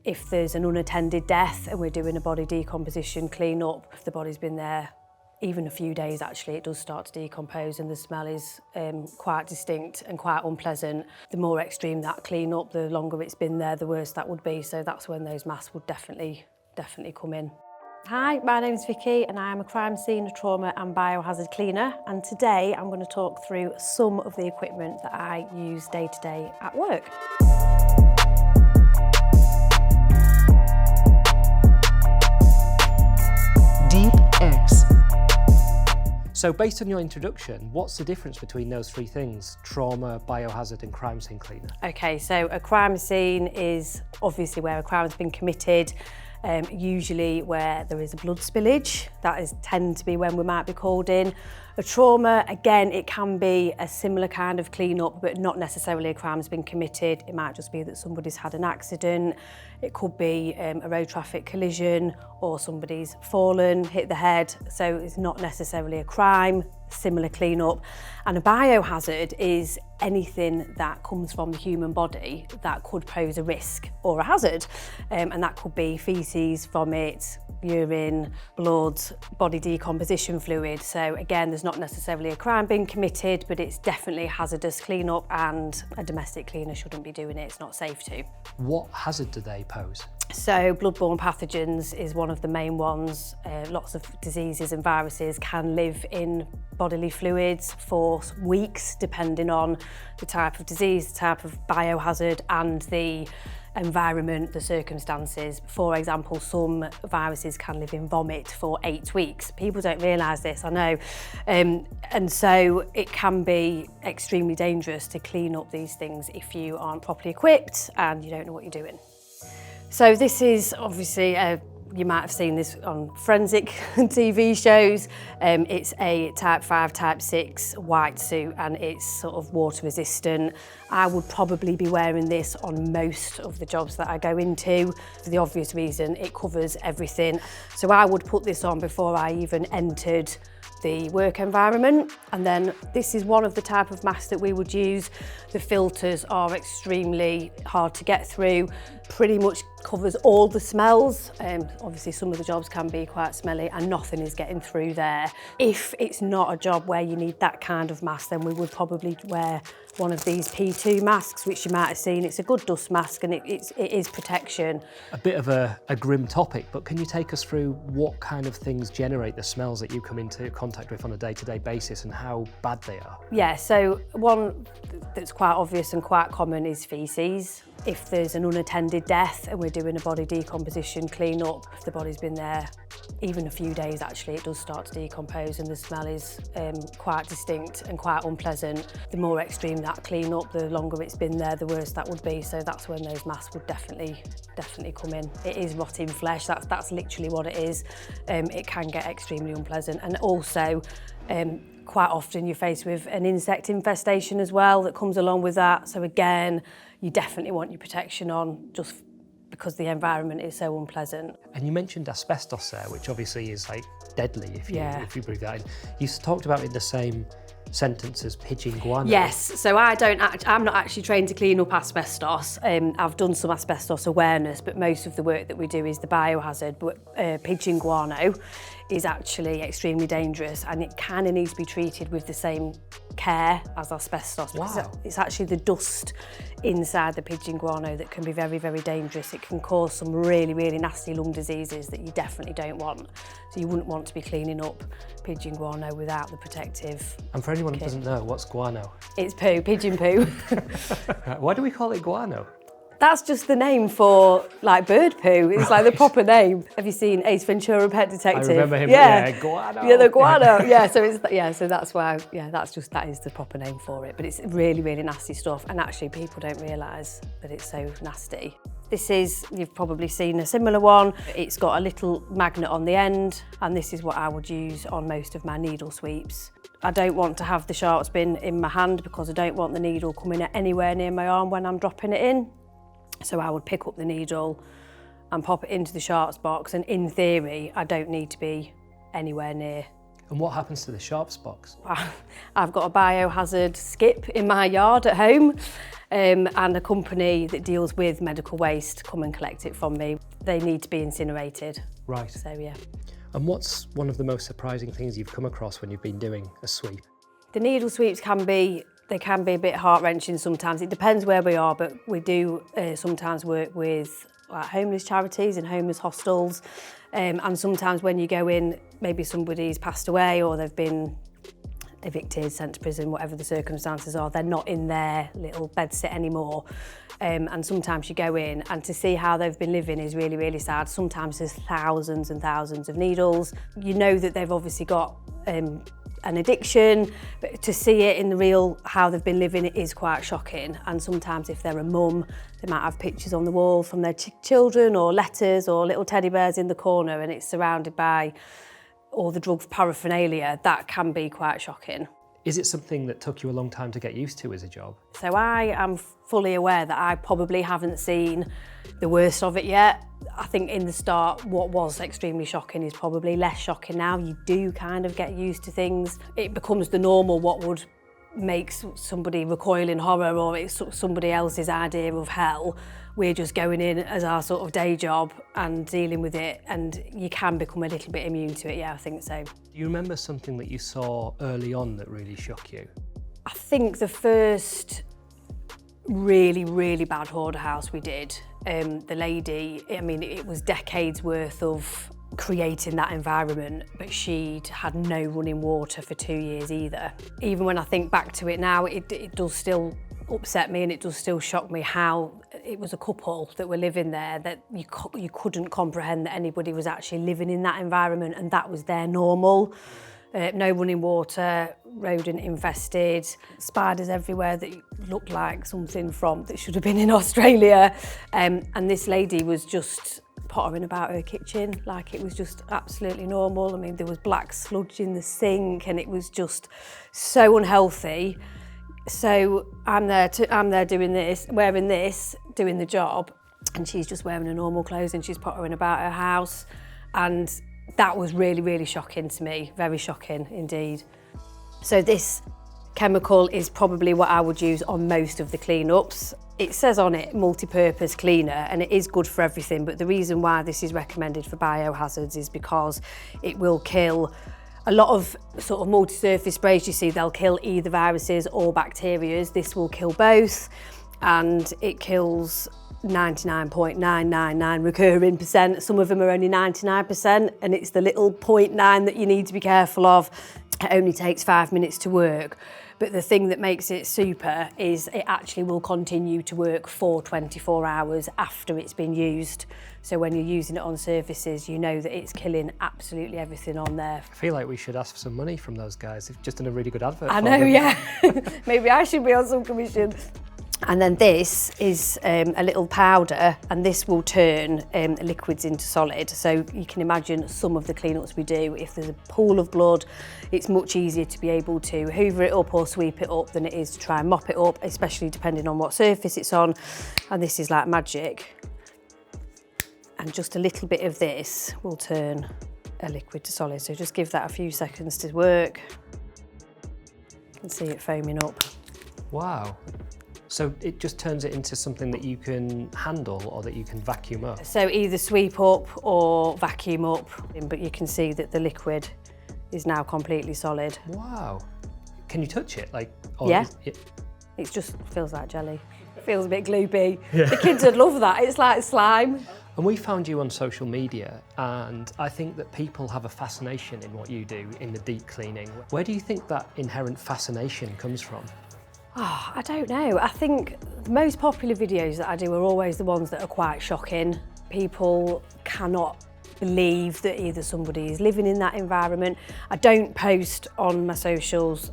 If there's an unattended death and we're doing a body decomposition clean-up, if the body's been there even a few days, actually, it does start to decompose and the smell is quite distinct and quite unpleasant. The more extreme that clean-up, the longer it's been there, the worse that would be. So that's when those masks would definitely come in. Hi, my name's Vicky and I'm a crime scene, trauma and biohazard cleaner, and today I'm going to talk through some of the equipment that I use day to day at work. Deep X. So based on your introduction, what's the difference between those three things? Trauma, biohazard and crime scene cleaner? Okay, so a crime scene is obviously where a crime has been committed, usually where there is a blood spillage. That tend to be when we might be called in. A trauma, again, it can be a similar kind of clean-up, but not necessarily a crime has been committed. It might just be that somebody's had an accident. It could be a road traffic collision or somebody's fallen, hit the head. So it's not necessarily a crime, similar clean-up. And a biohazard is anything that comes from the human body that could pose a risk or a hazard. And that could be faeces, vomit, urine, blood, body decomposition fluid. So again, there's not necessarily a crime being committed, but it's definitely a hazardous clean-up and a domestic cleaner shouldn't be doing it. It's not safe to. What hazard do they pose? So bloodborne pathogens is one of the main ones. Lots of diseases and viruses can live in bodily fluids for weeks, depending on the type of disease, the type of biohazard and the environment, the circumstances. For example, some viruses can live in vomit for 8 weeks. People don't realise this, I know. And so it can be extremely dangerous to clean up these things if you aren't properly equipped and you don't know what you're doing. So this is obviously you might have seen this on forensic TV shows. It's a type 5, type 6 white suit and it's sort of water resistant. I would probably be wearing this on most of the jobs that I go into for the obvious reason it covers everything. So I would put this on before I even entered the work environment. And then this is one of the type of masks that we would use. The filters are extremely hard to get through, pretty much covers all the smells. Obviously some of the jobs can be quite smelly and nothing is getting through there. If it's not a job where you need that kind of mask, then we would probably wear one of these P2 masks, which you might have seen. It's a good dust mask and it is protection. A bit of a grim topic, but can you take us through what kind of things generate the smells that you come into contact with on a day-to-day basis and how bad they are? Yeah, so one that's quite obvious and quite common is faeces. If there's an unattended death and we're doing a body decomposition clean-up, if the body's been there even a few days, actually, it does start to decompose and the smell is quite distinct and quite unpleasant. The more extreme that clean-up, the longer it's been there, the worse that would be. So that's when those masks would definitely come in. It is rotting flesh, that's literally what it is. It can get extremely unpleasant. And also, quite often you're faced with an insect infestation as well that comes along with that. So again, you definitely want your protection on just because the environment is so unpleasant. And you mentioned asbestos there, which obviously is like deadly if you breathe that in. You talked about it in the same sentence as pigeon guano. Yes, so I'm not actually trained to clean up asbestos. I've done some asbestos awareness, but most of the work that we do is the biohazard. But pigeon guano is actually extremely dangerous and it kind of needs to be treated with the same care as asbestos. Wow. It's actually the dust inside the pigeon guano that can be very, very dangerous. It can cause some really, really nasty lung diseases that you definitely don't want. So you wouldn't want to be cleaning up pigeon guano without the protective And for anyone kit. who doesn't know, what's guano? It's poo, pigeon poo. Why do we call it guano? That's just the name for like bird poo. It's like the proper name. Have you seen Ace Ventura: Pet Detective? I remember him. Yeah, guano. Yeah, the guano. Yeah, so that's why. Yeah, that is the proper name for it. But it's really, really nasty stuff, and actually people don't realise that it's so nasty. This is, you've probably seen a similar one. It's got a little magnet on the end, and this is what I would use on most of my needle sweeps. I don't want to have the sharps bin in my hand because I don't want the needle coming anywhere near my arm when I'm dropping it in. So I would pick up the needle and pop it into the sharps box, and in theory, I don't need to be anywhere near And what happens to the sharps box? I've got a biohazard skip in my yard at home, and a company that deals with medical waste come and collect it from me. They need to be incinerated. Right. So yeah. And what's one of the most surprising things you've come across when you've been doing a sweep? The needle sweeps can be a bit heart-wrenching sometimes. It depends where we are, but we do sometimes work with like homeless charities and homeless hostels. And sometimes when you go in, maybe somebody's passed away or they've been evicted, sent to prison, whatever the circumstances are, they're not in their little bedsit anymore. And sometimes you go in and to see how they've been living is really, really sad. Sometimes there's thousands and thousands of needles. You know that they've obviously got an addiction, but to see it in the real, how they've been living, it is quite shocking. And sometimes if they're a mum, they might have pictures on the wall from their children or letters or little teddy bears in the corner, and it's surrounded by all the drug paraphernalia. That can be quite shocking. Is it something that took you a long time to get used to as a job? So I am fully aware that I probably haven't seen the worst of it yet. I think in the start, what was extremely shocking is probably less shocking now. You do kind of get used to things. It becomes the normal, what would make somebody recoil in horror, or it's somebody else's idea of hell. We're just going in as our sort of day job and dealing with it, and you can become a little bit immune to it, yeah, I think so. Do you remember something that you saw early on that really shook you? I think the first really, really bad hoarder house we did, the lady, I mean, it was decades worth of creating that environment, but she'd had no running water for 2 years either. Even when I think back to it now, it does still upset me, and it does still shock me how it was a couple that were living there, that you couldn't comprehend that anybody was actually living in that environment and that was their normal. No running water, rodent infested, spiders everywhere that looked like something that should have been in Australia. And this lady was just pottering about her kitchen like it was just absolutely normal. I mean, there was black sludge in the sink and it was just so unhealthy. So I'm there doing this, wearing this, doing the job, and she's just wearing her normal clothes and she's pottering about her house. And that was really, really shocking to me, very shocking indeed. So this chemical is probably what I would use on most of the cleanups. It says on it multi-purpose cleaner, and it is good for everything, but the reason why this is recommended for biohazards is because it will kill a lot of sort of multi-surface sprays you see, they'll kill either viruses or bacteria. This will kill both, and it kills 99.999 recurring percent. Some of them are only 99%, and it's the little 0.9 that you need to be careful of. It only takes 5 minutes to work. But the thing that makes it super is it actually will continue to work for 24 hours after it's been used. So when you're using it on surfaces, you know that it's killing absolutely everything on there. I feel like we should ask for some money from those guys. They've just done a really good advert. I know, yeah. Maybe I should be on some commission. And then this is a little powder, and this will turn liquids into solid. So you can imagine some of the cleanups we do, if there's a pool of blood, it's much easier to be able to hoover it up or sweep it up than it is to try and mop it up, especially depending on what surface it's on. And this is like magic. And just a little bit of this will turn a liquid to solid. So just give that a few seconds to work. You can see it foaming up. Wow. So it just turns it into something that you can handle or that you can vacuum up? So either sweep up or vacuum up, but you can see that the liquid is now completely solid. Wow. Can you touch it? Yeah. It just feels like jelly. It feels a bit gloopy. Yeah. The kids would love that. It's like slime. And we found you on social media, and I think that people have a fascination in what you do in the deep cleaning. Where do you think that inherent fascination comes from? Oh, I don't know. I think the most popular videos that I do are always the ones that are quite shocking. People cannot believe that either somebody is living in that environment. I don't post on my socials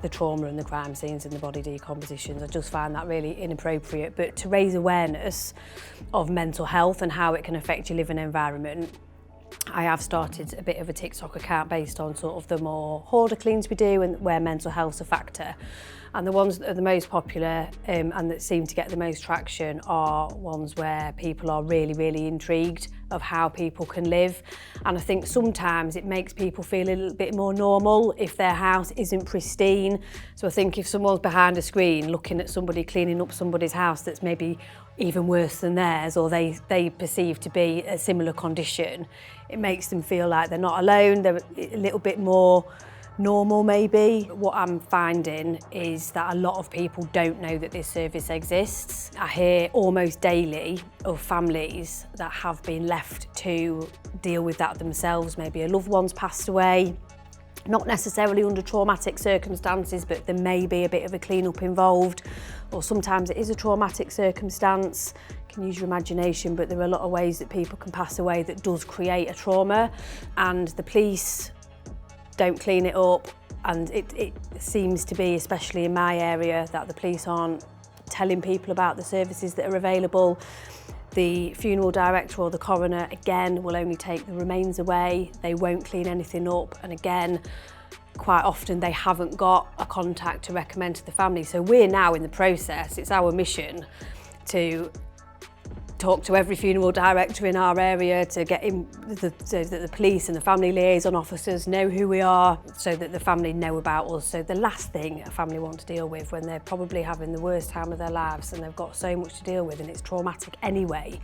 the trauma and the crime scenes and the body decompositions. I just find that really inappropriate. But to raise awareness of mental health and how it can affect your living environment, I have started a bit of a TikTok account based on sort of the more hoarder cleans we do and where mental health's a factor. And the ones that are the most popular and that seem to get the most traction are ones where people are really, really intrigued of how people can live. And I think sometimes it makes people feel a little bit more normal if their house isn't pristine. So I think if someone's behind a screen looking at somebody cleaning up somebody's house that's maybe even worse than theirs, or they perceive to be a similar condition, it makes them feel like they're not alone, they're a little bit more normal maybe. What I'm finding is that a lot of people don't know that this service exists. I hear almost daily of families that have been left to deal with that themselves. Maybe a loved one's passed away, not necessarily under traumatic circumstances, but there may be a bit of a clean-up involved, or sometimes it is a traumatic circumstance. You can use your imagination, but there are a lot of ways that people can pass away that does create a trauma, and the police don't clean it up, and it seems to be, especially in my area, that the police aren't telling people about the services that are available. The funeral director or the coroner, again, will only take the remains away. They won't clean anything up, and again, quite often they haven't got a contact to recommend to the family. So we're now in the process, it's our mission to talk to every funeral director in our area to get in so that the police and the family liaison officers know who we are, so that the family know about us. So the last thing a family want to deal with when they're probably having the worst time of their lives and they've got so much to deal with and it's traumatic anyway,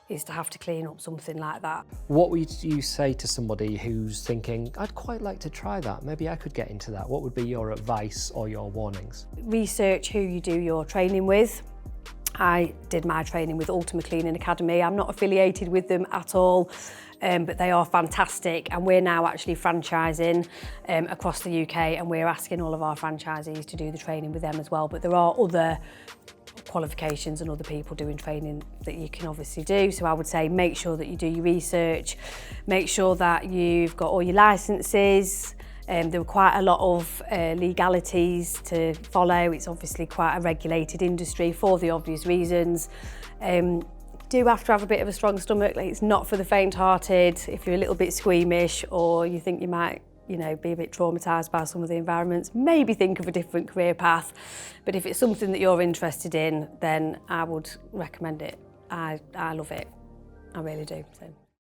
is to have to clean up something like that. What would you say to somebody who's thinking, I'd quite like to try that, maybe I could get into that? What would be your advice or your warnings? Research who you do your training with. I did my training with Ultima Cleaning Academy. I'm not affiliated with them at all, but they are fantastic, and we're now actually franchising across the UK, and we're asking all of our franchisees to do the training with them as well. But there are other qualifications and other people doing training that you can obviously do. So I would say make sure that you do your research, make sure that you've got all your licenses. There were quite a lot of legalities to follow. It's obviously quite a regulated industry for the obvious reasons. Do have to have a bit of a strong stomach. Like, it's not for the faint-hearted. If you're a little bit squeamish or you think you might, be a bit traumatised by some of the environments, maybe think of a different career path. But if it's something that you're interested in, then I would recommend it. I love it. I really do. So.